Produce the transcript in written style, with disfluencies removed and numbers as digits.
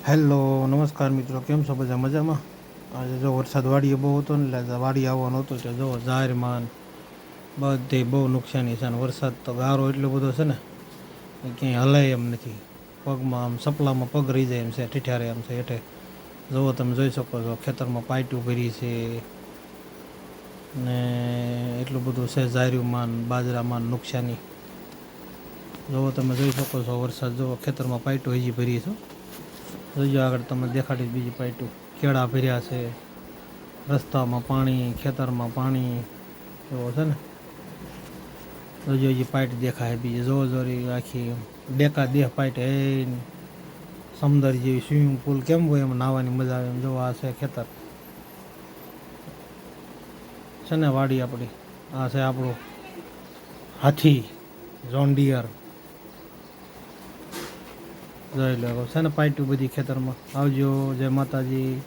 Hello નમસ્કાર મિત્રો, કેમ છો? બધા મજામાં? આજે જો વરસાદ વાડીએ બહુ હતો ને એટલે વાડી આવવાનો હતો એટલે જો જાહેરમાં બધે બહુ નુકસાની છે. અને વરસાદ તો ગારો એટલો બધો છે ને ક્યાંય હલાય એમ નથી. પગમાં આમ સપલામાં પગ રહી જાય એમ છે, ઠીઠારે એમ છે હેઠે. જુઓ તમે જોઈ શકો છો, ખેતરમાં પાઇટું ભરી છે ને એટલું બધું છે જાયરુંમાં બાજરામાં નુકસાની. જુઓ તમે જોઈ શકો છો, વરસાદ જુઓ ખેતરમાં પાઇટું હજી ભરી છે. જોજો આગળ તમને દેખાડીશ બીજી પાઇટું. કેળા ભર્યા છે, રસ્તામાં પાણી, ખેતરમાં પાણી એવો છે ને. જોજો હજી પાઇટ દેખાય બીજી જોર જોરી આખી ડેકા દેહ પાઇટ હે સમુદર જેવી સ્વિમિંગ પુલ કેમ હોય એમ નાહવાની મજા આવે એમ. જો આ છે ખેતર છે ને વાડી આપણી. આ છે આપણું હાથી જોન ડિયર. જોઈ લો છે ને પાઇટું બધી ખેતરમાં. આવજો, જય માતાજી.